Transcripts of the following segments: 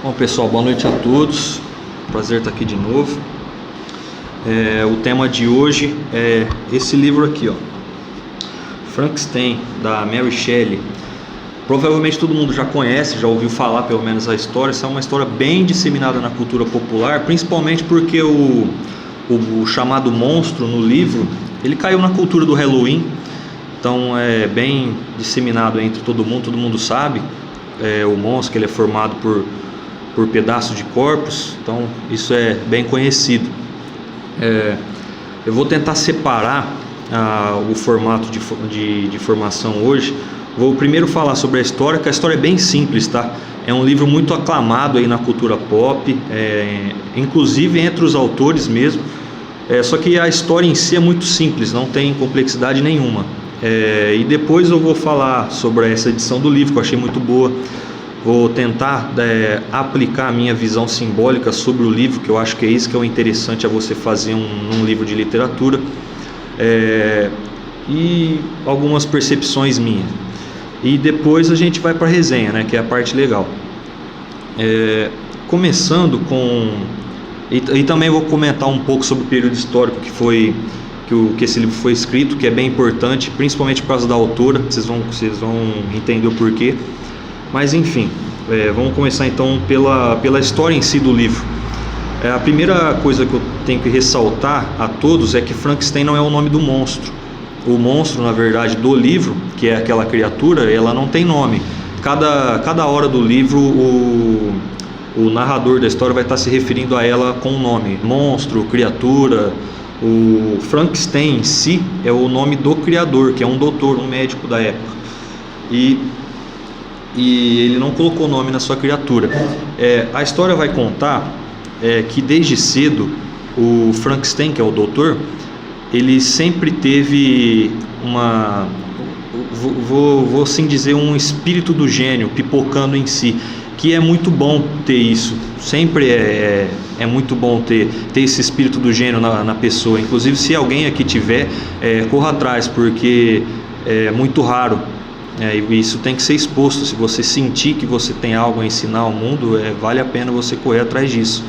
Bom, pessoal, boa noite a todos. Prazer estar aqui de novo. O tema de hoje é esse livro aqui, ó, Frankenstein, da Mary Shelley. Provavelmente todo mundo já conhece, já ouviu falar pelo menos a história. Essa é uma história bem disseminada na cultura popular, principalmente porque o chamado monstro no livro, ele caiu na cultura do Halloween. Então é bem disseminado entre todo mundo sabe. O monstro, que ele é formado por pedaços de corpos, então isso é bem conhecido. Eu vou tentar separar o formato de formação hoje. Vou primeiro falar sobre a história, que a história é bem simples, tá? É um livro muito aclamado aí na cultura pop, inclusive entre os autores mesmo. Só que a história em si é muito simples, não tem complexidade nenhuma. E depois eu vou falar sobre essa edição do livro, que eu achei muito boa. Vou tentar aplicar a minha visão simbólica sobre o livro, que eu acho que é isso que é o interessante a você fazer um livro de literatura, e algumas percepções minhas. E depois a gente vai para a resenha, né, que é a parte legal. Começando com... E também vou comentar um pouco sobre o período histórico que esse livro foi escrito, que é bem importante, principalmente por causa da autora. Vocês vão entender o porquê. Mas enfim, vamos começar então pela história em si do livro. A primeira coisa que eu tenho que ressaltar a todos é que Frankenstein não é o nome do monstro. O monstro, na verdade, do livro, que é aquela criatura, ela não tem nome. Cada hora do livro, o narrador da história vai estar se referindo a ela com um nome: monstro, criatura. O Frankenstein em si é o nome do criador, que é um doutor, um médico da época. E ele não colocou nome na sua criatura. A história vai contar que desde cedo o Frankenstein, que é o doutor, ele sempre teve vou assim dizer, um espírito do gênio pipocando em si, que é muito bom ter isso. Sempre é muito bom ter esse espírito do gênio na pessoa. Inclusive, se alguém aqui tiver, corra atrás, porque é muito raro. E isso tem que ser exposto. Se você sentir que você tem algo a ensinar ao mundo, vale a pena você correr atrás disso.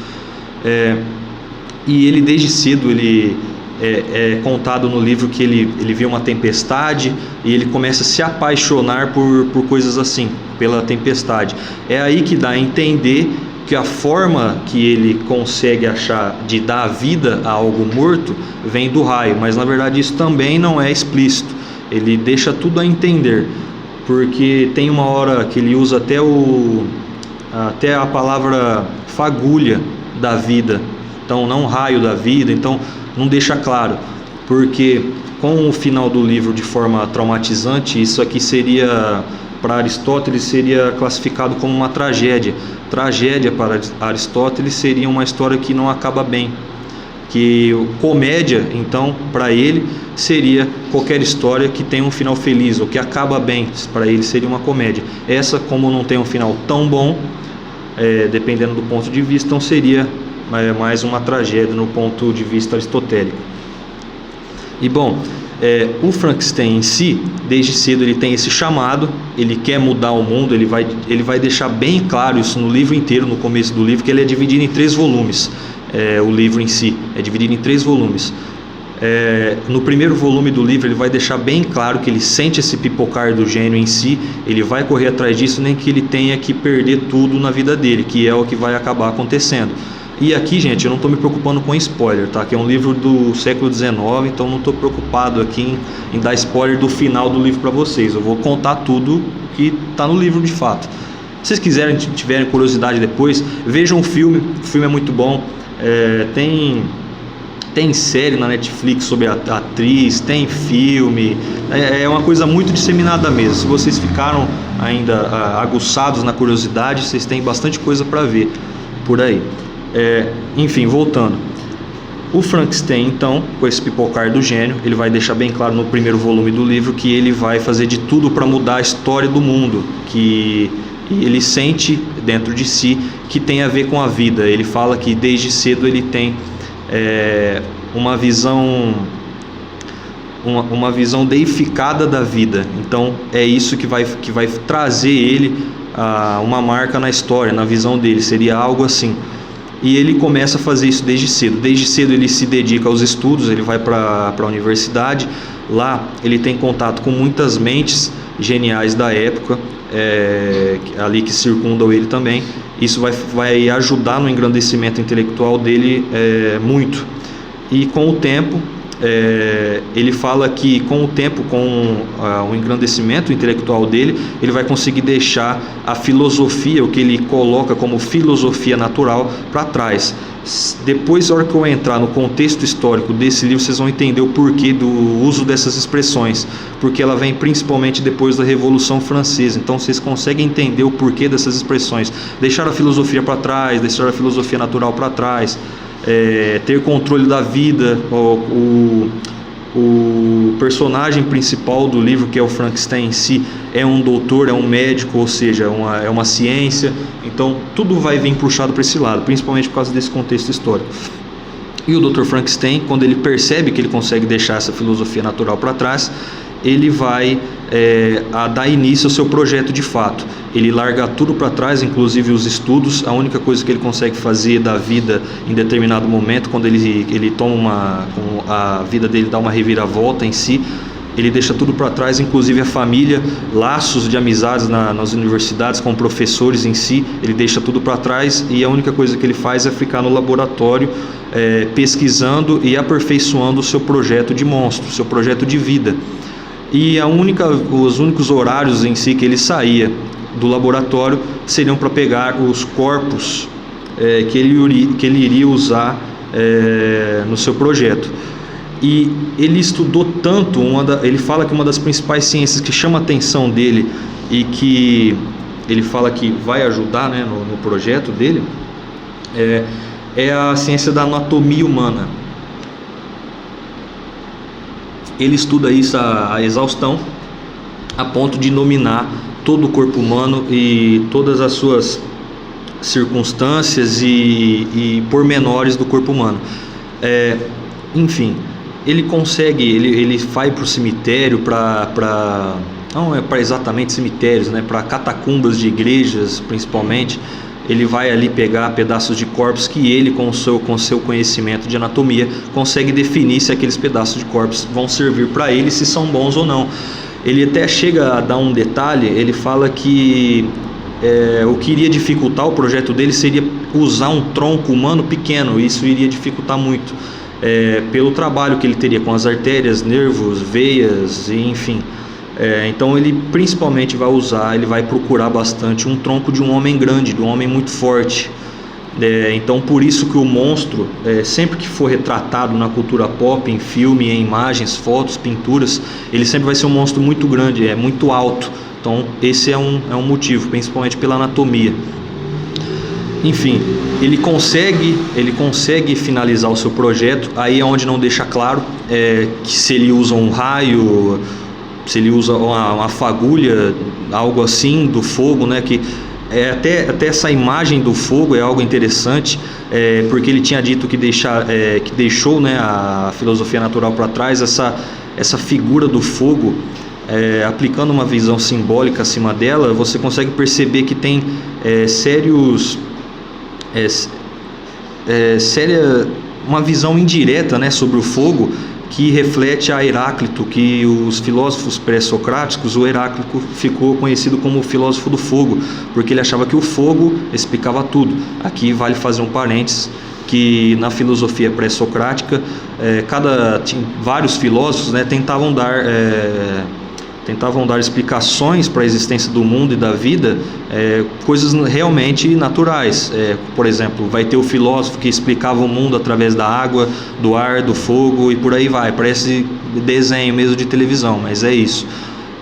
E ele desde cedo, ele é contado no livro que ele vê uma tempestade e ele começa a se apaixonar por coisas assim, pela tempestade. É aí que dá a entender que a forma que ele consegue achar de dar vida a algo morto vem do raio, mas na verdade isso também não é explícito. Ele deixa tudo a entender, porque tem uma hora que ele usa até a palavra fagulha da vida, então não raio da vida, então não deixa claro, porque com o final do livro de forma traumatizante, isso aqui seria, para Aristóteles, seria classificado como uma tragédia. Tragédia para Aristóteles seria uma história que não acaba bem. Que comédia, então, para ele, seria qualquer história que tenha um final feliz, ou que acaba bem. Para ele seria uma comédia. Essa, como não tem um final tão bom, dependendo do ponto de vista, então seria mais uma tragédia no ponto de vista aristotélico. E bom, o Frankenstein em si, desde cedo ele tem esse chamado, ele quer mudar o mundo. Ele vai deixar bem claro isso no livro inteiro, no começo do livro, que ele é dividido em 3 volumes. O livro em si é dividido em 3 volumes. No primeiro volume do livro ele vai deixar bem claro que ele sente esse pipocar do gênio em si. Ele vai correr atrás disso, nem que ele tenha que perder tudo na vida dele, que é o que vai acabar acontecendo. E aqui, gente, eu não estou me preocupando com spoiler, tá? Que é um livro do século XIX, então não estou preocupado aqui em dar spoiler do final do livro para vocês. Eu vou contar tudo que está no livro de fato. Se vocês quiserem, tiverem curiosidade depois, vejam o filme é muito bom. Tem série na Netflix sobre a atriz, tem filme, é uma coisa muito disseminada mesmo. Se vocês ficaram ainda aguçados na curiosidade, vocês têm bastante coisa para ver por aí. Enfim, voltando, o Frankenstein, então, com esse pipocar do gênio, ele vai deixar bem claro no primeiro volume do livro que ele vai fazer de tudo para mudar a história do mundo, que ele sente dentro de si que tem a ver com a vida. Ele fala que desde cedo ele tem uma visão deificada da vida. Então é isso que vai trazer ele uma marca na história, na visão dele, seria algo assim. E ele começa a fazer isso desde cedo. Desde cedo ele se dedica aos estudos, ele vai para a universidade. Lá ele tem contato com muitas mentes geniais da época, ali que circundam ele também. Isso vai ajudar no engrandecimento intelectual dele muito. E com o tempo, ele fala que com o tempo, com o engrandecimento intelectual dele, ele vai conseguir deixar a filosofia, o que ele coloca como filosofia natural, para trás. Depois, na hora que eu entrar no contexto histórico desse livro, vocês vão entender o porquê do uso dessas expressões, porque ela vem principalmente depois da Revolução Francesa. Então vocês conseguem entender o porquê dessas expressões: deixar a filosofia para trás, deixar a filosofia natural para trás, ter controle da vida. O personagem principal do livro, que é o Frankenstein em si, é um doutor, é um médico, ou seja, é uma ciência. Então tudo vai vir puxado para esse lado, principalmente por causa desse contexto histórico. E o Dr. Frankenstein, quando ele percebe que ele consegue deixar essa filosofia natural para trás, ele vai a dar início ao seu projeto de fato. Ele larga tudo para trás, inclusive os estudos. A única coisa que ele consegue fazer da vida em determinado momento, quando ele toma a vida dele dá uma reviravolta em si, ele deixa tudo para trás, inclusive a família, laços de amizades nas universidades, com professores em si, ele deixa tudo para trás, e a única coisa que ele faz é ficar no laboratório pesquisando e aperfeiçoando o seu projeto de monstro, o seu projeto de vida. E os únicos horários em si que ele saía do laboratório seriam para pegar os corpos que ele iria usar no seu projeto. E ele estudou tanto, ele fala que uma das principais ciências que chama a atenção dele e que ele fala que vai ajudar, né, no projeto dele, é a ciência da anatomia humana. Ele estuda isso a exaustão, a ponto de nominar todo o corpo humano e todas as suas circunstâncias e pormenores do corpo humano. Enfim, ele consegue, ele vai para o cemitério, não é para exatamente cemitérios, né, para catacumbas de igrejas principalmente. Ele vai ali pegar pedaços de corpos que ele, com seu conhecimento de anatomia, consegue definir se aqueles pedaços de corpos vão servir para ele, se são bons ou não. Ele até chega a dar um detalhe, ele fala que o que iria dificultar o projeto dele seria usar um tronco humano pequeno. Isso iria dificultar muito, pelo trabalho que ele teria com as artérias, nervos, veias, e enfim. Então ele principalmente ele vai procurar bastante um tronco de um homem grande, de um homem muito forte. Então por isso que o monstro, sempre que for retratado na cultura pop, em filme, em imagens, fotos, pinturas, ele sempre vai ser um monstro muito grande, muito alto. Então esse é um motivo, principalmente pela anatomia. Enfim, ele consegue finalizar o seu projeto. Aí é onde não deixa claro que se ele usa um raio, se ele usa uma fagulha, algo assim, do fogo, né, que até essa imagem do fogo é algo interessante, porque ele tinha dito que deixou, né, a filosofia natural para trás, essa figura do fogo. Aplicando uma visão simbólica acima dela, você consegue perceber que tem uma visão indireta, né, sobre o fogo, que reflete a Heráclito, que os filósofos pré-socráticos, o Heráclito ficou conhecido como o filósofo do fogo, porque ele achava que o fogo explicava tudo. Aqui vale fazer um parênteses, que na filosofia pré-socrática, vários filósofos, né, tentavam dar explicações para a existência do mundo e da vida, coisas realmente naturais. Por exemplo, vai ter o filósofo que explicava o mundo através da água, do ar, do fogo, e por aí vai. Parece desenho mesmo de televisão, mas é isso.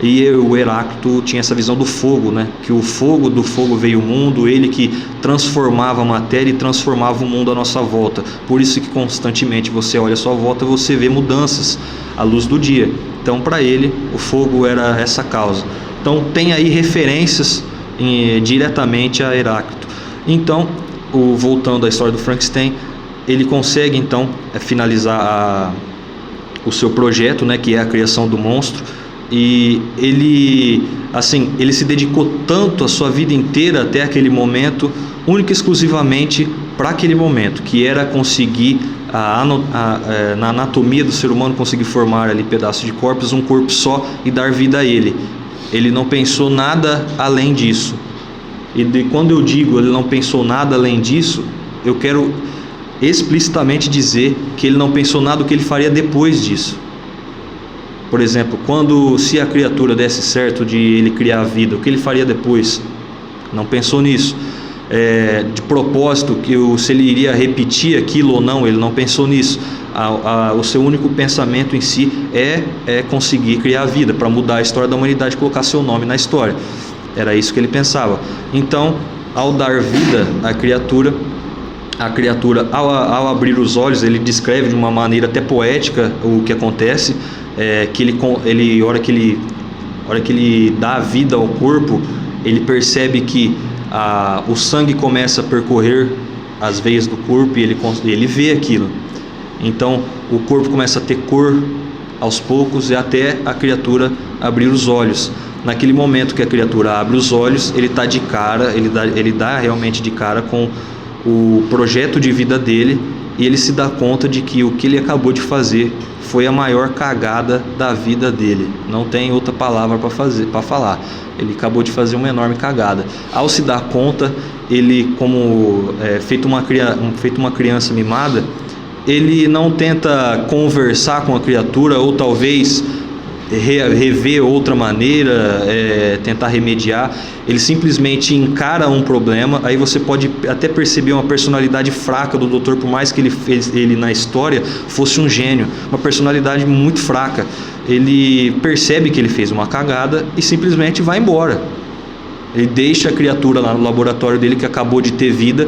E o Heráclito tinha essa visão do fogo, né? Que do fogo veio o mundo, ele que transformava a matéria e transformava o mundo à nossa volta. Por isso que constantemente você olha à sua volta e você vê mudanças à luz do dia. Então, para ele, o fogo era essa causa. Então, tem aí referências diretamente a Heráclito. Então, voltando à história do Frankenstein, ele consegue então finalizar o seu projeto, né, que é a criação do monstro. e ele se dedicou tanto a sua vida inteira até aquele momento, única e exclusivamente para aquele momento, que era conseguir na anatomia do ser humano, conseguir formar ali pedaços de corpos, um corpo só, e dar vida a ele. Ele não pensou nada além disso. E quando eu digo ele não pensou nada além disso, eu quero explicitamente dizer que ele não pensou nada do que ele faria depois disso. Por exemplo, se a criatura desse certo de ele criar a vida, o que ele faria depois? Não pensou nisso. De propósito, se ele iria repetir aquilo ou não, ele não pensou nisso. O seu único pensamento em si é conseguir criar a vida, para mudar a história da humanidade, colocar seu nome na história. Era isso que ele pensava. Então, ao dar vida à criatura, ao abrir os olhos, ele descreve de uma maneira até poética o que acontece, que a hora que ele dá vida ao corpo, ele percebe que o sangue começa a percorrer as veias do corpo, e ele vê aquilo. Então o corpo começa a ter cor aos poucos, e até a criatura abrir os olhos. Naquele momento que a criatura abre os olhos, ele está de cara, ele dá realmente de cara com o projeto de vida dele, e ele se dá conta de que o que ele acabou de fazer foi a maior cagada da vida dele. Não tem outra palavra para falar. Ele acabou de fazer uma enorme cagada. Ao se dar conta, ele, feito uma criança mimada, ele não tenta conversar com a criatura, ou talvez rever outra maneira, tentar remediar. Ele simplesmente encara um problema. Aí você pode até perceber uma personalidade fraca do doutor, por mais que ele na história fosse um gênio, uma personalidade muito fraca. Ele percebe que ele fez uma cagada e simplesmente vai embora. Ele deixa a criatura lá no laboratório dele, que acabou de ter vida,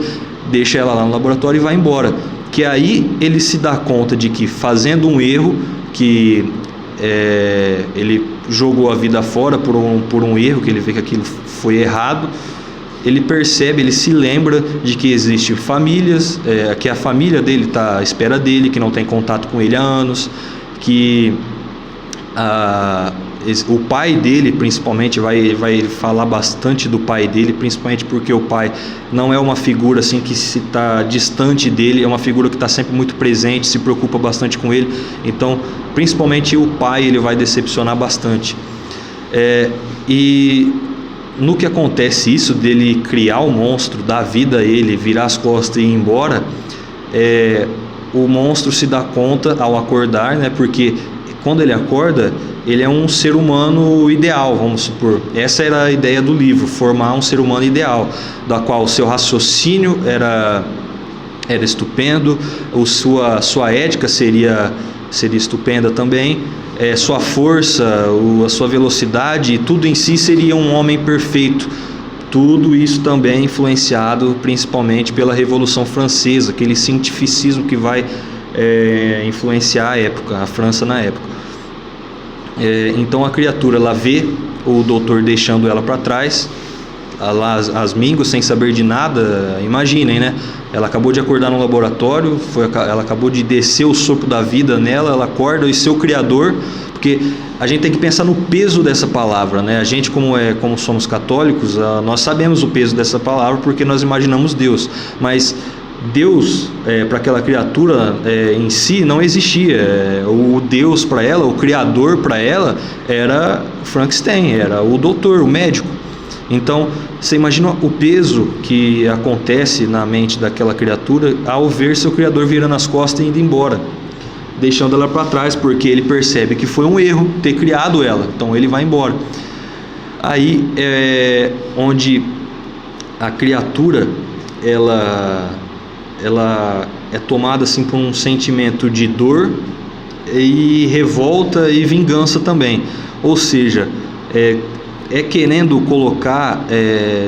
deixa ela lá no laboratório e vai embora. Que aí ele se dá conta de que, fazendo um erro, que ele jogou a vida fora por um erro, que ele vê que aquilo foi errado, ele percebe, ele se lembra de que existem famílias, que a família dele está à espera dele, que não tem contato com ele há anos, que o pai dele, principalmente, vai falar bastante do pai dele, principalmente porque o pai não é uma figura assim que se está distante dele, é uma figura que está sempre muito presente, se preocupa bastante com ele. Então, principalmente o pai, ele vai decepcionar bastante. E no que acontece isso, dele criar o monstro, dar vida a ele, virar as costas e ir embora, o monstro se dá conta ao acordar, né? Porque quando ele acorda, ele é um ser humano ideal, vamos supor. Essa era a ideia do livro, formar um ser humano ideal, da qual o seu raciocínio era estupendo, sua ética seria estupenda também, sua força, a sua velocidade, tudo em si seria um homem perfeito. Tudo isso também influenciado principalmente pela Revolução Francesa, aquele cientificismo que vai influenciar a época, a França na época. Então a criatura, ela vê o doutor deixando ela para trás, lá as mingos, sem saber de nada. Imaginem, né? Ela acabou de acordar no laboratório, ela acabou de descer o sopro da vida nela, ela acorda e seu criador, porque a gente tem que pensar no peso dessa palavra, né? A gente, como somos católicos, nós sabemos o peso dessa palavra, porque nós imaginamos Deus, mas Deus, para aquela criatura em si, não existia. O Deus para ela, o Criador para ela, era Frankenstein, era o doutor, o médico. Então, você imagina o peso que acontece na mente daquela criatura ao ver seu Criador virando as costas e indo embora, deixando ela para trás, porque ele percebe que foi um erro ter criado ela, então ele vai embora. Aí é onde a criatura, ela é tomada assim por um sentimento de dor e revolta e vingança também. Ou seja, querendo colocar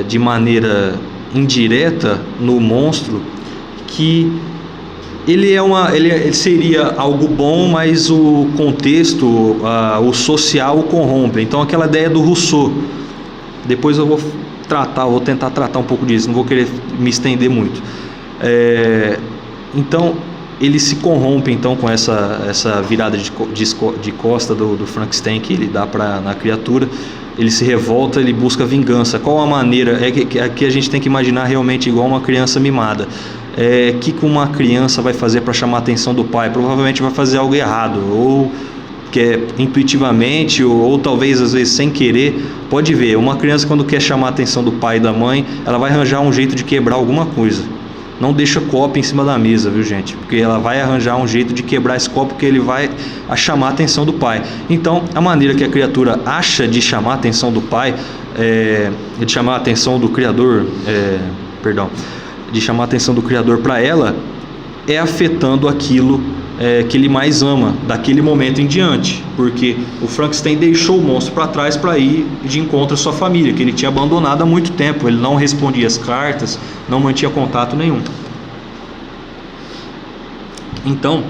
de maneira indireta no monstro que ele seria algo bom, mas o contexto, o social o corrompe. Então aquela ideia do Rousseau, depois eu vou tentar tratar um pouco disso, não vou querer me estender muito. Então ele se corrompe então com essa virada de costa do Frankenstein que ele dá na criatura. Ele se revolta, ele busca vingança. Qual a maneira? Que a gente tem que imaginar realmente igual uma criança mimada. Que uma criança vai fazer para chamar a atenção do pai? Provavelmente vai fazer algo errado, ou que é intuitivamente, ou talvez às vezes sem querer. Pode ver, uma criança quando quer chamar a atenção do pai e da mãe, ela vai arranjar um jeito de quebrar alguma coisa. Não deixa copo em cima da mesa, viu, gente? Porque ela vai arranjar um jeito de quebrar esse copo, que ele vai chamar a atenção do pai. Então, a maneira que a criatura acha de chamar a atenção do pai, de chamar a atenção do Criador, de chamar a atenção do Criador para ela, é afetando aquilo que ele mais ama, daquele momento em diante. Porque o Frankenstein deixou o monstro para trás para ir de encontro à sua família, que ele tinha abandonado há muito tempo. Ele não respondia as cartas, não mantinha contato nenhum. Então,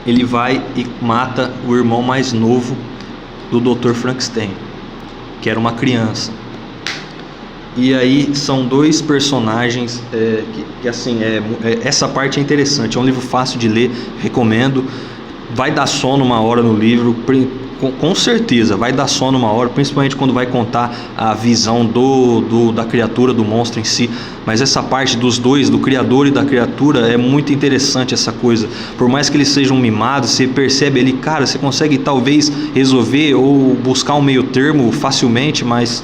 ele vai e mata o irmão mais novo do Dr. Frankenstein, que era uma criança. E aí são dois personagens que assim, essa parte é interessante. É um livro fácil de ler, recomendo. Vai dar sono uma hora no livro, com certeza vai dar sono uma hora, principalmente quando vai contar a visão da criatura, do monstro em si. Mas essa parte dos dois, do criador e da criatura, é muito interessante essa coisa. Por mais que eles sejam mimados, você percebe ali, cara, você consegue talvez resolver ou buscar um meio termo facilmente, mas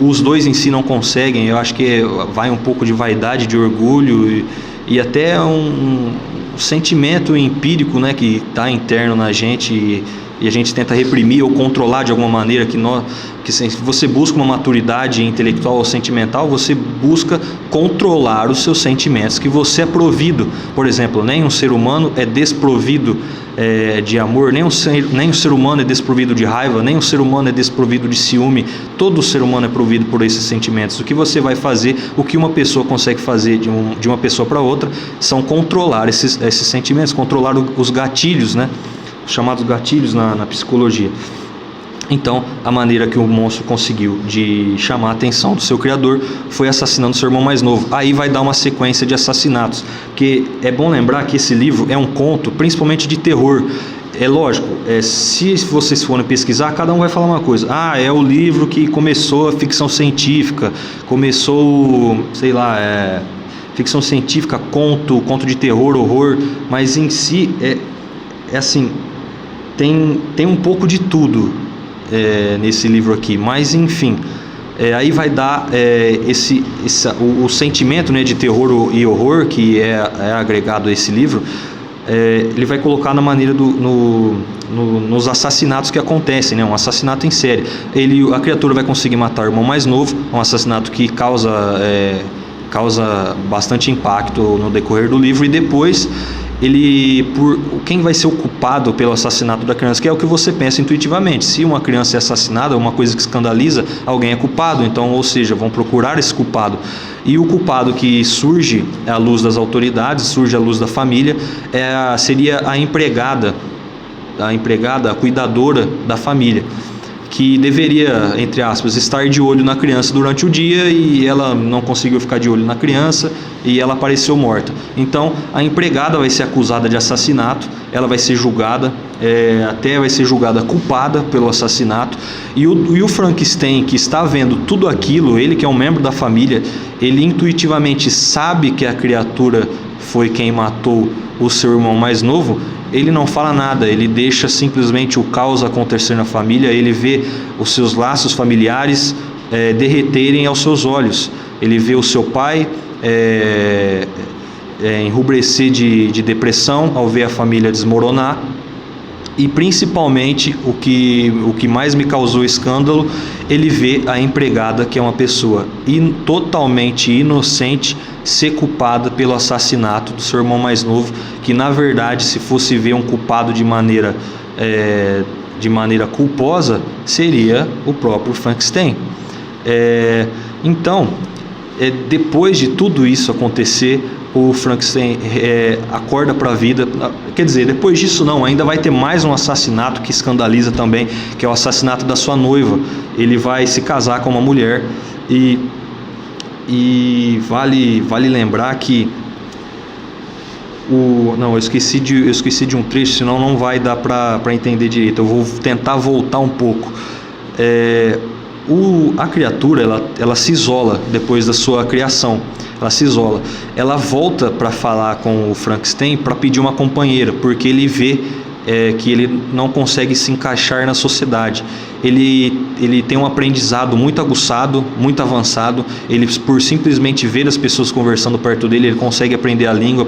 os dois em si não conseguem. Eu acho que vai um pouco de vaidade, de orgulho e até um sentimento empírico, né, que está interno na gente e a gente tenta reprimir ou controlar de alguma maneira. Que se você busca uma maturidade intelectual ou sentimental, você busca controlar os seus sentimentos que você é provido. Por exemplo, nenhum ser humano é desprovido de amor, nem o ser humano é desprovido de raiva, nem o ser humano é desprovido de ciúme. Todo ser humano é provido por esses sentimentos. O que você vai fazer, o que uma pessoa consegue fazer de uma pessoa para outra, são controlar esses sentimentos, controlar os gatilhos, né? Os chamados gatilhos na psicologia. Então, a maneira que o monstro conseguiu de chamar a atenção do seu criador foi assassinando seu irmão mais novo. Aí vai dar uma sequência de assassinatos, que é bom lembrar que esse livro é um conto, principalmente de terror. É lógico, se vocês forem pesquisar, cada um vai falar uma coisa. É o livro que começou a ficção científica, começou, sei lá, ficção científica, conto de terror, horror, mas em si é assim, tem um pouco de tudo nesse livro aqui, mas enfim, aí vai dar o sentimento, né, de terror e horror que é agregado a esse livro. Ele vai colocar na maneira nos assassinatos que acontecem, né? Um assassinato em série. A criatura vai conseguir matar o irmão mais novo, um assassinato que causa bastante impacto no decorrer do livro, e depois quem vai ser o culpado pelo assassinato da criança, que é o que você pensa intuitivamente. Se uma criança é assassinada, uma coisa que escandaliza, alguém é culpado. Então, ou seja, vão procurar esse culpado. E o culpado que surge à luz das autoridades, surge à luz da família, seria a empregada, a cuidadora da família, que deveria, entre aspas, estar de olho na criança durante o dia, e ela não conseguiu ficar de olho na criança e ela apareceu morta. Então a empregada vai ser acusada de assassinato, ela vai ser julgada, até vai ser julgada culpada pelo assassinato, e o Frankenstein, que está vendo tudo aquilo, ele que é um membro da família, ele intuitivamente sabe que a criatura foi quem matou o seu irmão mais novo. Ele não fala nada, ele deixa simplesmente o caos acontecer na família. Ele vê os seus laços familiares derreterem aos seus olhos. Ele vê o seu pai enrubescer de depressão ao ver a família desmoronar. E principalmente, o que mais me causou escândalo, ele vê a empregada, que é uma pessoa totalmente inocente, ser culpada pelo assassinato do seu irmão mais novo, que na verdade, se fosse ver um culpado de maneira culposa, seria o próprio Frankenstein. Então, depois de tudo isso acontecer, o Frankenstein acorda para a vida. Quer dizer, depois disso não, ainda vai ter mais um assassinato que escandaliza também, que é o assassinato da sua noiva. Ele vai se casar com uma mulher, e vale lembrar que Não, eu esqueci de um trecho, senão não vai dar para entender direito. Eu vou tentar voltar um pouco. A criatura, ela se isola depois da sua criação. Ela se isola. Ela volta para falar com o Frankenstein para pedir uma companheira, porque ele vê que ele não consegue se encaixar na sociedade. Ele tem um aprendizado muito aguçado, muito avançado. Ele, por simplesmente ver as pessoas conversando perto dele, ele consegue aprender a língua,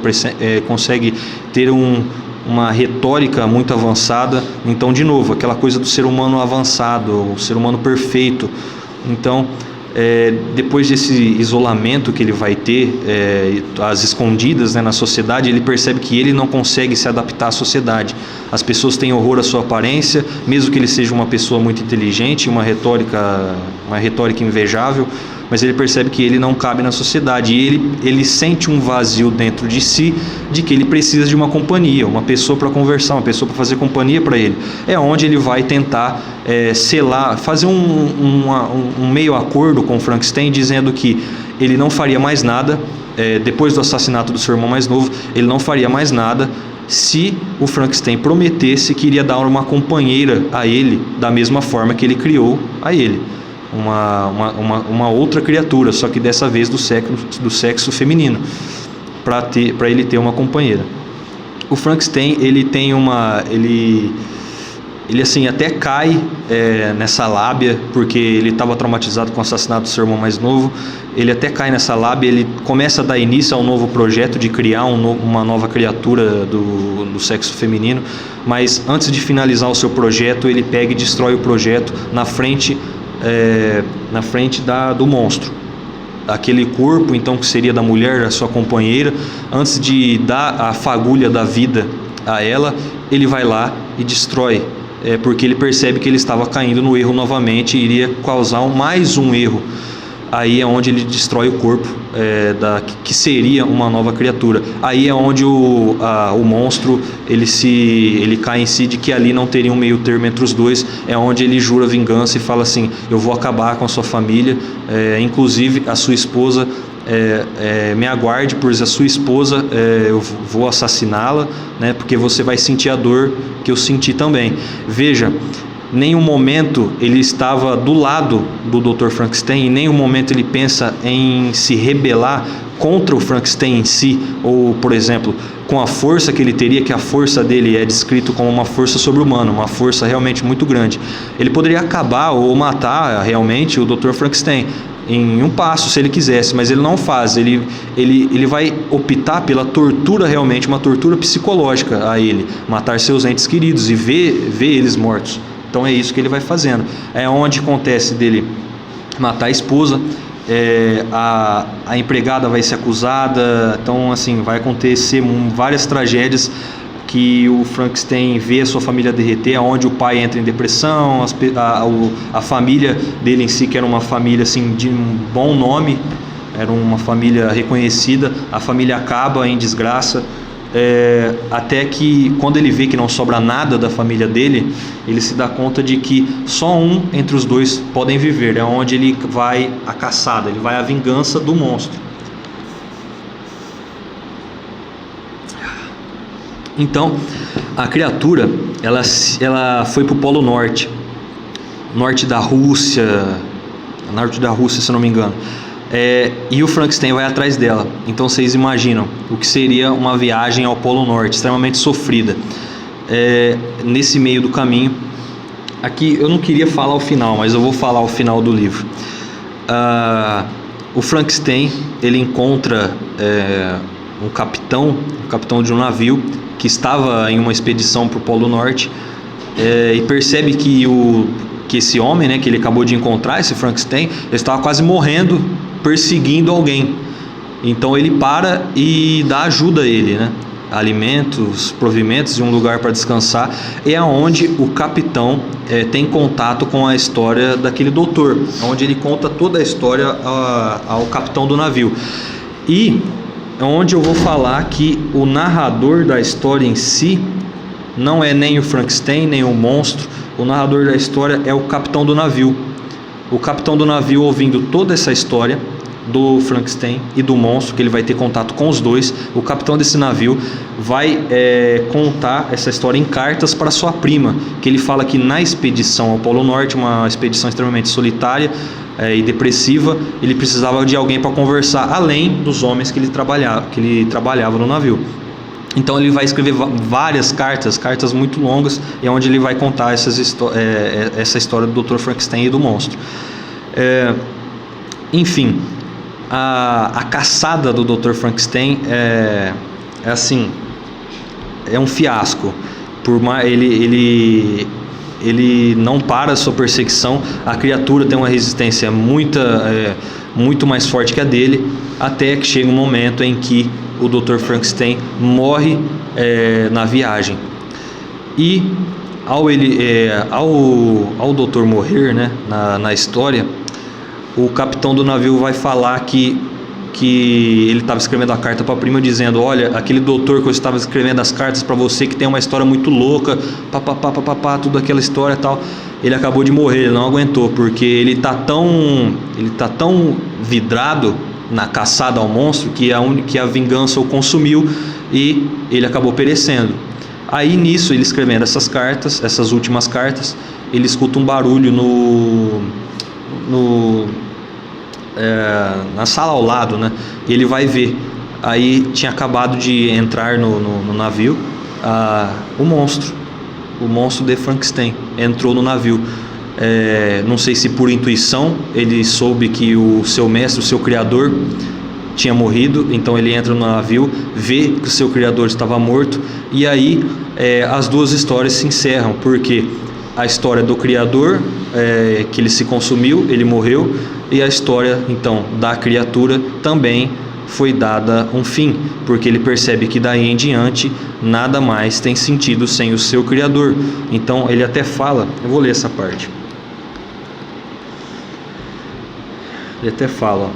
consegue ter uma retórica muito avançada. Então, de novo, aquela coisa do ser humano avançado, o ser humano perfeito. Então, depois desse isolamento que ele vai ter, às escondidas, na sociedade, ele percebe que ele não consegue se adaptar à sociedade. As pessoas têm horror à sua aparência, mesmo que ele seja uma pessoa muito inteligente, uma retórica invejável, mas ele percebe que ele não cabe na sociedade, e ele sente um vazio dentro de si, de que ele precisa de uma companhia, uma pessoa para conversar, uma pessoa para fazer companhia para ele. É onde ele vai tentar selar, fazer um meio acordo com o Frankenstein, dizendo que ele não faria mais nada, depois do assassinato do seu irmão mais novo, ele não faria mais nada se o Frankenstein prometesse que iria dar uma companheira a ele, da mesma forma que ele criou a ele. Uma outra criatura, só que dessa vez do sexo feminino, para ele ter uma companheira. O Frankenstein, ele assim até cai nessa lábia, porque ele estava traumatizado com o assassinato do seu irmão mais novo. Ele até cai nessa lábia, ele começa a dar início a um novo projeto de criar uma nova criatura do sexo feminino, mas antes de finalizar o seu projeto, ele pega e destrói o projeto na frente do monstro. Aquele corpo, então, que seria da mulher, a sua companheira, antes de dar a fagulha da vida a ela, ele vai lá e destrói, porque ele percebe que ele estava caindo no erro novamente e iria causar mais um erro. Aí é onde ele destrói o corpo que seria uma nova criatura. Aí é onde o monstro ele cai em si de que ali não teria um meio termo entre os dois. É onde ele jura vingança e fala assim: eu vou acabar com a sua família, inclusive a sua esposa, me aguarde, pois a sua esposa eu vou assassiná-la, porque você vai sentir a dor que eu senti também. Veja, nenhum momento ele estava do lado do Dr. Frankenstein, em nenhum momento ele pensa em se rebelar contra o Frankenstein em si, ou, por exemplo, com a força que ele teria, que a força dele é descrito como uma força sobre-humana, uma força realmente muito grande. Ele poderia acabar ou matar realmente o Dr. Frankenstein em um passo, se ele quisesse, mas ele não faz. Ele vai optar pela tortura, realmente uma tortura psicológica a ele, matar seus entes queridos e ver eles mortos. Então é isso que ele vai fazendo. É onde acontece dele matar a esposa, a empregada vai ser acusada. Então, assim, vai acontecer várias tragédias que o Frankenstein vê a sua família derreter, onde o pai entra em depressão, a família dele em si, que era uma família assim, de um bom nome, era uma família reconhecida, a família acaba em desgraça. Até que quando ele vê que não sobra nada da família dele, ele se dá conta de que só um entre os dois podem viver. É onde ele vai à caçada, ele vai à vingança do monstro. Então a criatura ela foi para o Polo Norte, norte da Rússia, se não me engano. E o Frankenstein vai atrás dela. Então vocês imaginam o que seria uma viagem ao Polo Norte, extremamente sofrida. Nesse meio do caminho, aqui eu não queria falar o final, mas eu vou falar o final do livro. O Frankenstein, ele encontra um capitão de um navio que estava em uma expedição para o Polo Norte, e percebe que esse homem, que ele acabou de encontrar, esse Frankenstein, ele estava quase morrendo, perseguindo alguém. Então ele para e dá ajuda a ele, alimentos, provimentos e um lugar para descansar. É onde o capitão tem contato com a história daquele doutor, onde ele conta toda a história ao capitão do navio. E é onde eu vou falar que o narrador da história em si não é nem o Frankenstein, nem o monstro. O narrador da história é o capitão do navio. O capitão do navio, ouvindo toda essa história, do Frankenstein e do monstro, que ele vai ter contato com os dois. O capitão desse navio vai contar essa história em cartas para sua prima, que ele fala que na expedição ao Polo Norte, uma expedição extremamente solitária e depressiva, ele precisava de alguém para conversar, além dos homens que ele trabalhava no navio. Então ele vai escrever várias cartas muito longas, e é onde ele vai contar essa história do Dr. Frankenstein e do monstro. Enfim, a caçada do Dr. Frankenstein é um fiasco. Ele não para a sua perseguição. A criatura tem uma resistência muito mais forte que a dele, até que chega um momento em que o Dr. Frankenstein morre na viagem. E ao doutor morrer, né, na história, o capitão do navio vai falar que ele estava escrevendo a carta para a prima, dizendo: olha, aquele doutor que eu estava escrevendo as cartas para você, que tem uma história muito louca, tudo aquela história e tal, ele acabou de morrer, ele não aguentou, porque ele tá tão vidrado na caçada ao monstro que a vingança o consumiu e ele acabou perecendo. Aí nisso, ele escrevendo essas últimas cartas, ele escuta um barulho na sala ao lado, né? Ele vai ver. Aí tinha acabado de entrar no navio o monstro de Frankenstein entrou no navio. Não sei se por intuição ele soube que o seu mestre, o seu criador, tinha morrido, então ele entra no navio, vê que o seu criador estava morto, e aí as duas histórias se encerram, porque a história do criador, que ele se consumiu, ele morreu, e a história então da criatura também foi dada um fim, porque ele percebe que daí em diante nada mais tem sentido sem o seu criador. Então ele até fala, eu vou ler essa parte. Ele até fala: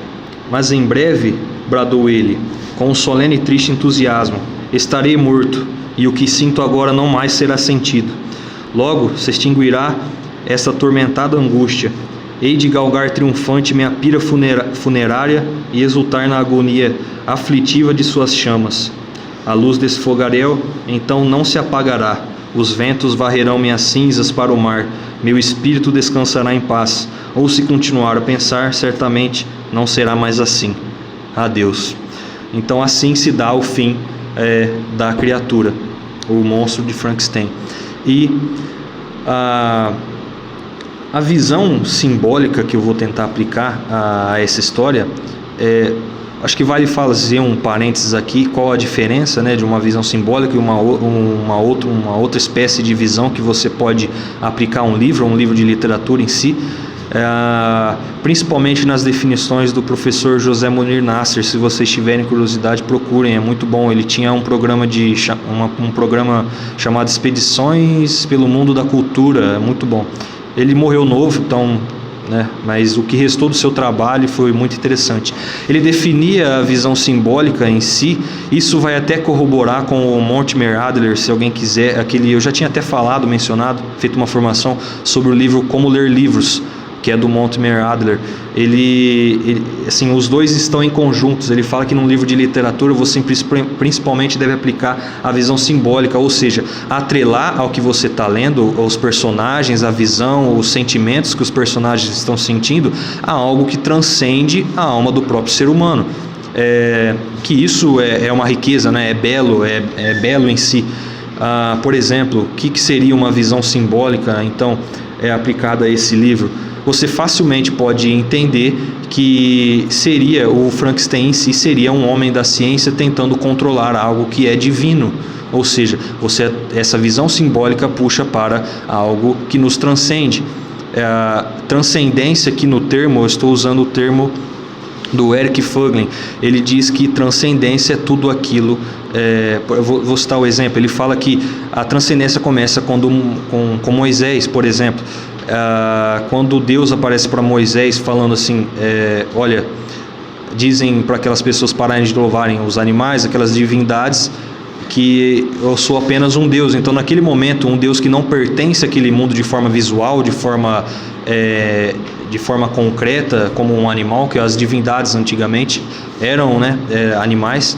mas em breve, bradou ele, com um solene e triste entusiasmo, estarei morto, e o que sinto agora não mais será sentido. Logo se extinguirá essa atormentada angústia. Hei de galgar triunfante minha pira funerária e exultar na agonia aflitiva de suas chamas. A luz desse fogaréu então não se apagará. Os ventos varrerão minhas cinzas para o mar. Meu espírito descansará em paz. Ou se continuar a pensar, certamente não será mais assim. Adeus. Então assim se dá o fim da criatura, o monstro de Frankenstein. E a visão simbólica que eu vou tentar aplicar a essa história, acho que vale fazer um parênteses aqui, qual a diferença, né, de uma visão simbólica e uma outra espécie de visão que você pode aplicar a um livro de literatura em si, principalmente nas definições do professor José Munir Nasser. Se vocês tiverem curiosidade, procurem, é muito bom. Ele tinha um programa chamado Expedições pelo Mundo da Cultura, é muito bom. Ele morreu novo, então, né, mas o que restou do seu trabalho foi muito interessante. Ele definia a visão simbólica em si. Isso vai até corroborar com o Mortimer Adler, se alguém quiser. Eu já tinha até mencionado, feito uma formação sobre o livro Como Ler Livros, que é do Mortimer Adler. Assim, os dois estão em conjuntos. Ele fala que num livro de literatura você principalmente deve aplicar a visão simbólica, ou seja, atrelar ao que você está lendo, os personagens, a visão, os sentimentos que os personagens estão sentindo, a algo que transcende a alma do próprio ser humano. Que isso é uma riqueza, né? É belo em si. Por exemplo, o que seria uma visão simbólica, então, aplicada a esse livro? Você facilmente pode entender que o Frankenstein em si seria um homem da ciência tentando controlar algo que é divino. Ou seja, essa visão simbólica puxa para algo que nos transcende. Transcendência, aqui no termo, eu estou usando o termo do Eric Fuglin. Ele diz que transcendência é tudo aquilo. Eu vou citar o exemplo. Ele fala que a transcendência começa com Moisés, por exemplo. Quando Deus aparece para Moisés falando assim, olha, dizem para aquelas pessoas pararem de louvarem os animais, aquelas divindades, que eu sou apenas um Deus. Então, naquele momento, um Deus que não pertence àquele mundo de forma visual, de forma concreta, como um animal, que as divindades antigamente eram, né, animais.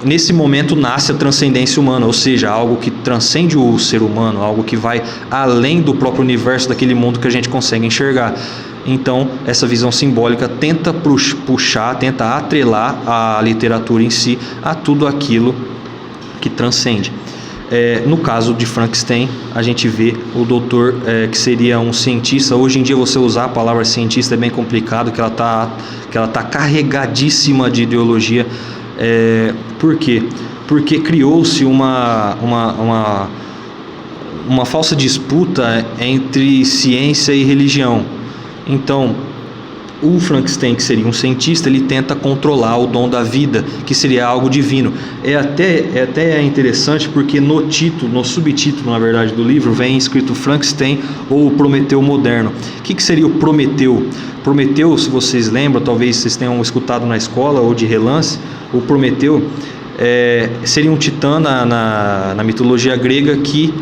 Nesse momento nasce a transcendência humana, ou seja, algo que transcende o ser humano, algo que vai além do próprio universo, daquele mundo que a gente consegue enxergar. Então, essa visão simbólica tenta puxar, tenta atrelar a literatura em si a tudo aquilo que transcende. No caso de Frankenstein, a gente vê o doutor, que seria um cientista. Hoje em dia, você usar a palavra cientista é bem complicado, que ela tá carregadíssima de ideologia. Por quê? Porque criou-se uma falsa disputa entre ciência e religião. Então, o Frankenstein, que seria um cientista, ele tenta controlar o dom da vida, que seria algo divino. É até interessante porque no subtítulo, na verdade, do livro, vem escrito Frankenstein ou o Prometeu moderno. O que seria o Prometeu? Prometeu, se vocês lembram, talvez vocês tenham escutado na escola ou de relance, o Prometeu seria um titã na mitologia grega que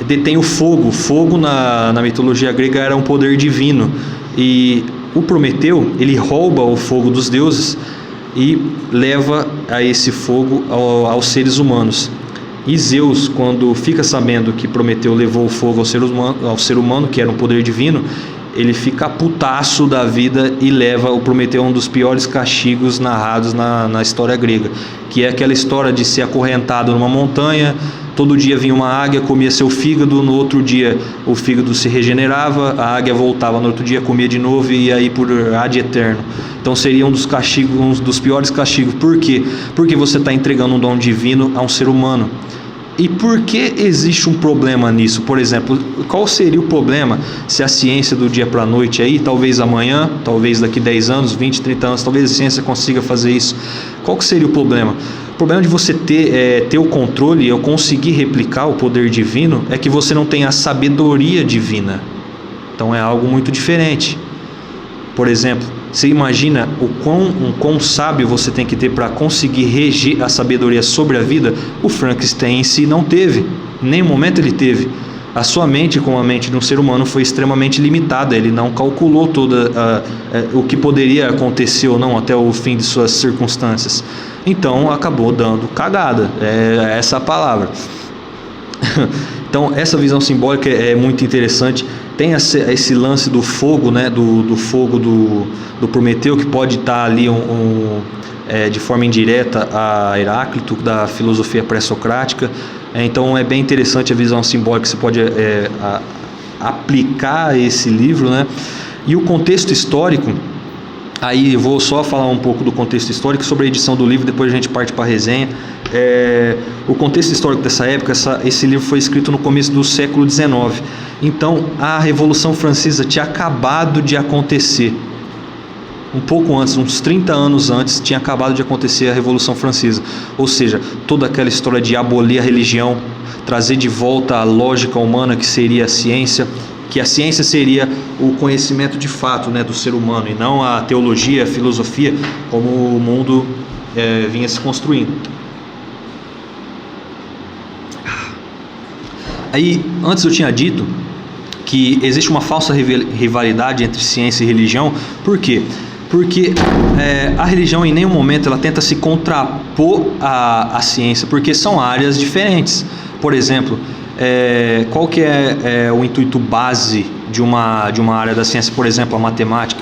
detém o fogo. O fogo na mitologia grega era um poder divino. E o Prometeu, ele rouba o fogo dos deuses e leva a esse fogo aos seres humanos. E Zeus, quando fica sabendo que Prometeu levou o fogo ao ser humano, que era um poder divino, ele fica putaço da vida e leva o Prometeu a um dos piores castigos narrados na história grega, que é aquela história de ser acorrentado numa montanha. Todo dia vinha uma águia, comia seu fígado, no outro dia o fígado se regenerava, a águia voltava no outro dia, comia de novo, e aí por ad eterno. Então seria um dos castigos, um dos piores castigos. Por quê? Porque você está entregando um dom divino a um ser humano. E por que existe um problema nisso? Por exemplo, qual seria o problema se a ciência do dia para a noite aí, talvez amanhã, talvez daqui 10 anos, 20, 30 anos, talvez a ciência consiga fazer isso? Qual que seria o problema? O problema de você ter o controle e eu conseguir replicar o poder divino é que você não tem a sabedoria divina. Então é algo muito diferente. Por exemplo, você imagina o quão sábio você tem que ter para conseguir reger a sabedoria sobre a vida? O Frankenstein em si não teve, em nenhum momento ele teve. A sua mente, como a mente de um ser humano, foi extremamente limitada. Ele não calculou o que poderia acontecer ou não até o fim de suas circunstâncias. Então acabou dando cagada, é essa a palavra. Então essa visão simbólica é muito interessante. Tem esse lance do fogo, né, do fogo do Prometeu, que pode estar ali de forma indireta a Heráclito, da filosofia pré-socrática. Então é bem interessante a visão simbólica que você pode aplicar a esse livro, né? E o contexto histórico, aí eu vou só falar um pouco do contexto histórico sobre a edição do livro, depois a gente parte para a resenha. O contexto histórico dessa época, esse livro foi escrito no começo do século XIX. Então a Revolução Francesa tinha acabado de acontecer. Um pouco antes, uns 30 anos antes, tinha acabado de acontecer a Revolução Francesa. Ou seja, toda aquela história de abolir a religião, trazer de volta a lógica humana, que seria a ciência, que a ciência seria o conhecimento de fato, né, do ser humano, e não a teologia, a filosofia, como o mundo vinha se construindo. Aí, antes eu tinha dito que existe uma falsa rivalidade entre ciência e religião. Por quê? Porque a religião em nenhum momento ela tenta se contrapor à ciência, porque são áreas diferentes. Por exemplo, qual que é o intuito base de uma área da ciência? Por exemplo, a matemática.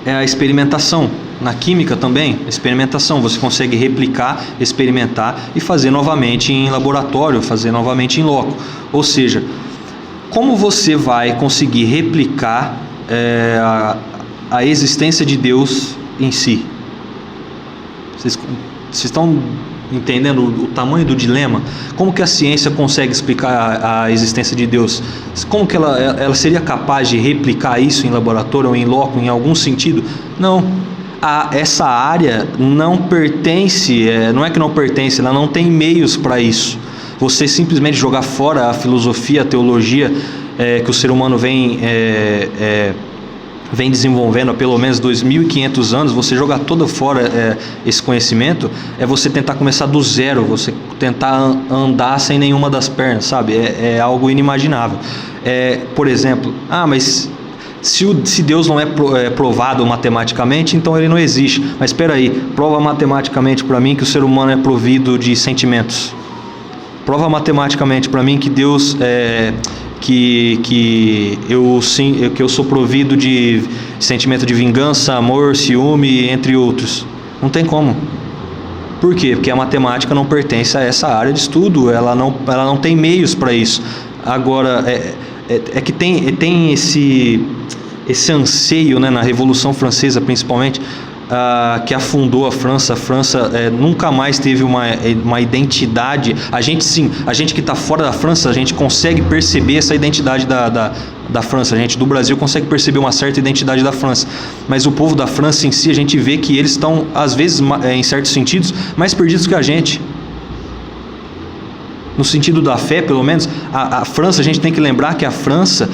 É a experimentação. Na química também, experimentação. Você consegue replicar, experimentar e fazer novamente em laboratório, fazer novamente em loco. Ou seja, como você vai conseguir replicar a existência de Deus em si? Vocês estão entendendo o tamanho do dilema? Como que a ciência consegue explicar a existência de Deus? Como que ela seria capaz de replicar isso em laboratório ou em loco, em algum sentido? Não. Essa área não pertence, não é que não pertence, ela não tem meios para isso. Você simplesmente jogar fora a filosofia, a teologia que o ser humano vem vem desenvolvendo há pelo menos 2.500 anos, você jogar todo fora esse conhecimento, é você tentar começar do zero, você tentar andar sem nenhuma das pernas, sabe? É algo inimaginável. Por exemplo, mas se Deus não é provado matematicamente, então ele não existe. Mas espera aí, prova matematicamente para mim que o ser humano é provido de sentimentos. Prova matematicamente para mim que Deus que eu sou provido de sentimento de vingança, amor, ciúme, entre outros. Não tem como. Por quê? Porque a matemática não pertence a essa área de estudo, ela não tem meios para isso. Agora, que tem esse anseio, né, na Revolução Francesa principalmente, que afundou a França. A França nunca mais teve uma identidade. A gente que está fora da França, a gente consegue perceber essa identidade da França. A gente do Brasil consegue perceber uma certa identidade da França, mas o povo da França em si, a gente vê que eles estão, às vezes, em certos sentidos, mais perdidos que a gente. No sentido da fé, pelo menos, a França, a gente tem que lembrar que a França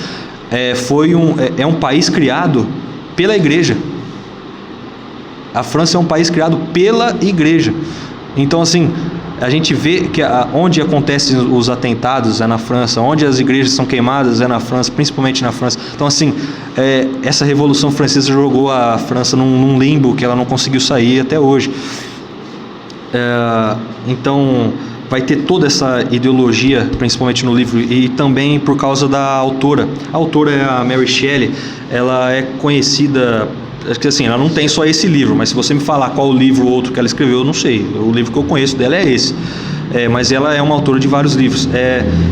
é um país criado pela igreja. A França é um país criado pela igreja. Então, assim, a gente vê que onde acontecem os atentados é na França, onde as igrejas são queimadas é na França, principalmente na França. Então, assim, essa Revolução Francesa jogou a França num limbo que ela não conseguiu sair até hoje. Então, vai ter toda essa ideologia, principalmente no livro, e também por causa da autora. A autora é a Mary Shelley. Ela é conhecida... Acho que assim, ela não tem só esse livro, mas se você me falar qual livro ou outro que ela escreveu, eu não sei. O livro que eu conheço dela é esse. Mas ela é uma autora de vários livros.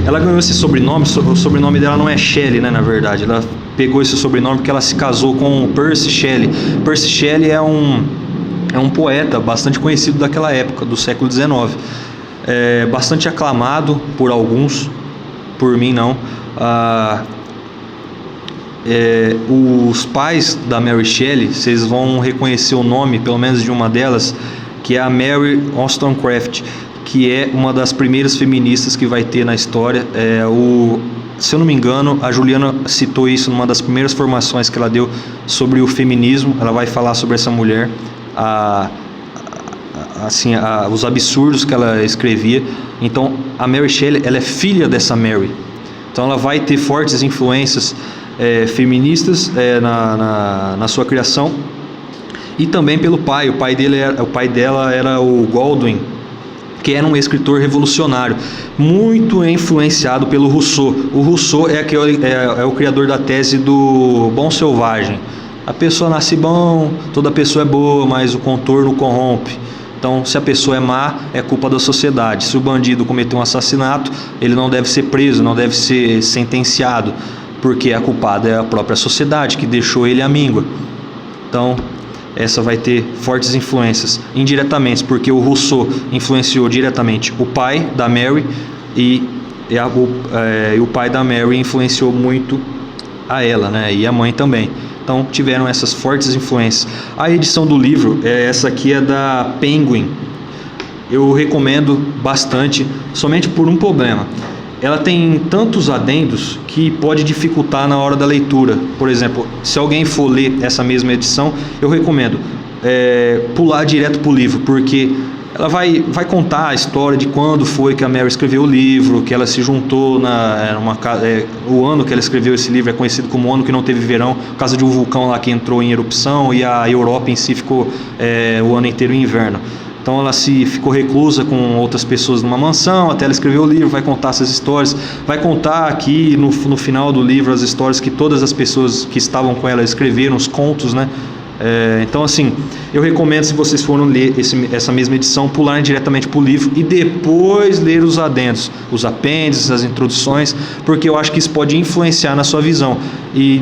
Ela ganhou esse sobrenome, o sobrenome dela não é Shelley, né, na verdade. Ela pegou esse sobrenome porque ela se casou com Percy Shelley. Percy Shelley é um poeta bastante conhecido daquela época, do século XIX. Bastante aclamado por alguns, por mim não. Os pais da Mary Shelley, vocês vão reconhecer o nome, pelo menos de uma delas, que é a Mary Wollstonecraft, que é uma das primeiras feministas que vai ter na história. Se eu não me engano, a Juliana citou isso numa das primeiras formações que ela deu sobre o feminismo. Ela vai falar sobre essa mulher, os absurdos que ela escrevia. Então, a Mary Shelley, ela é filha dessa Mary. Então, ela vai ter fortes influências feministas na sua criação, e também pelo pai. O pai dela era o Godwin, que era um escritor revolucionário, muito influenciado pelo Rousseau. O Rousseau é o criador da tese do bom selvagem. A pessoa nasce bom, toda pessoa é boa, mas o contorno corrompe. Então, se a pessoa é má, é culpa da sociedade. Se o bandido cometeu um assassinato, ele não deve ser preso, não deve ser sentenciado, porque a culpada é a própria sociedade que deixou ele à míngua. Então, essa vai ter fortes influências indiretamente, porque o Rousseau influenciou diretamente o pai da Mary, e o pai da Mary influenciou muito a ela, né? E a mãe também. Então, tiveram essas fortes influências. A edição do livro, essa aqui é da Penguin. Eu recomendo bastante, somente por um problema. Ela tem tantos adendos que pode dificultar na hora da leitura. Por exemplo, se alguém for ler essa mesma edição, eu recomendo pular direto para o livro, porque ela vai contar a história de quando foi que a Mary escreveu o livro, que ela se juntou o ano que ela escreveu esse livro é conhecido como o ano que não teve verão, por causa de um vulcão lá que entrou em erupção, e a Europa em si ficou o ano inteiro em inverno. Então ela ficou reclusa com outras pessoas numa mansão até ela escrever o livro. Vai contar essas histórias, vai contar aqui no final do livro as histórias que todas as pessoas que estavam com ela escreveram, os contos, né? Então, assim, eu recomendo, se vocês forem ler essa mesma edição, pularem diretamente para o livro e depois ler os adendos, os apêndices, as introduções, porque eu acho que isso pode influenciar na sua visão. E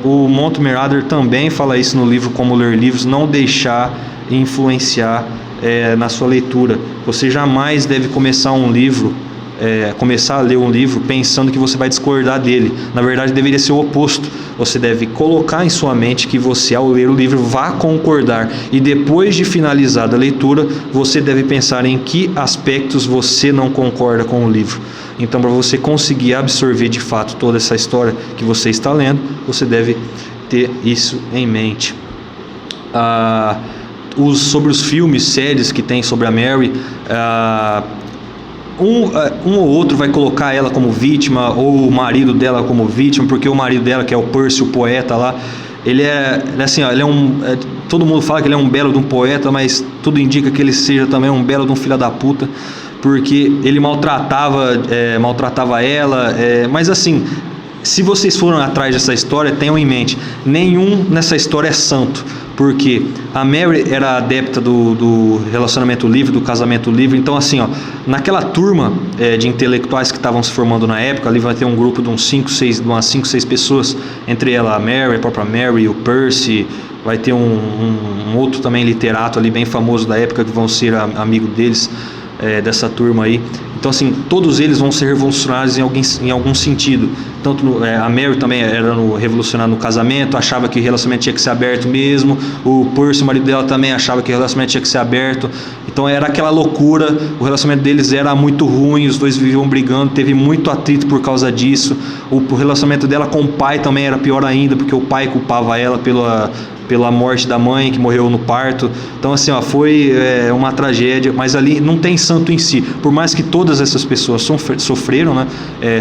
o Montgomery Adler também fala isso no livro Como Ler Livros, não deixar influenciar na sua leitura. Você jamais deve começar a ler um livro pensando que você vai discordar dele. Na verdade, deveria ser o oposto. Você deve colocar em sua mente que você, ao ler o livro, vá concordar, e depois de finalizada a leitura, você deve pensar em que aspectos você não concorda com o livro. Então, para você conseguir absorver de fato toda essa história que você está lendo, você deve ter isso em mente. Sobre os filmes, séries que tem sobre a Mary, um ou outro vai colocar ela como vítima, ou o marido dela como vítima, porque o marido dela, que é o Percy, o poeta lá, ele é assim, ó, todo mundo fala que ele é um belo de um poeta, mas tudo indica que ele seja também um belo de um filho da puta, porque ele maltratava ela, mas assim, se vocês foram atrás dessa história, tenham em mente, nenhum nessa história é santo, porque a Mary era adepta do relacionamento livre, do casamento livre. Então assim, ó, naquela turma de intelectuais que estavam se formando na época, ali vai ter um grupo de umas 5, 6 pessoas, entre ela a Mary, a própria Mary, o Percy, vai ter um outro também literato ali bem famoso da época que vão ser amigo deles, dessa turma aí. Então assim, todos eles vão ser revolucionários em algum sentido. Tanto a Mary também era revolucionária no casamento, achava que o relacionamento tinha que ser aberto mesmo. O Percy, o marido dela, também achava que o relacionamento tinha que ser aberto. Então era aquela loucura, o relacionamento deles era muito ruim, os dois viviam brigando, teve muito atrito por causa disso. O relacionamento dela com o pai também era pior ainda, porque o pai culpava ela pela morte da mãe, que morreu no parto. Então assim, ó, foi uma tragédia, mas ali não tem santo em si, por mais que todas essas pessoas sofreram, né?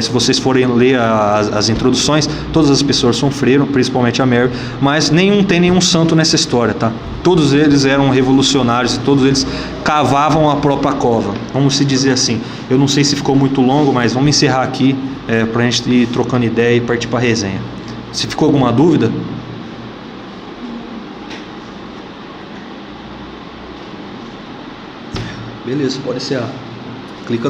Se vocês forem ler as introduções, todas as pessoas sofreram, principalmente a Mary, mas tem nenhum santo nessa história, tá? Todos eles eram revolucionários e todos eles cavavam a própria cova, vamos se dizer assim. Eu não sei se ficou muito longo, mas vamos encerrar aqui pra gente ir trocando ideia e partir para a resenha. Se ficou alguma dúvida, beleza, pode ser.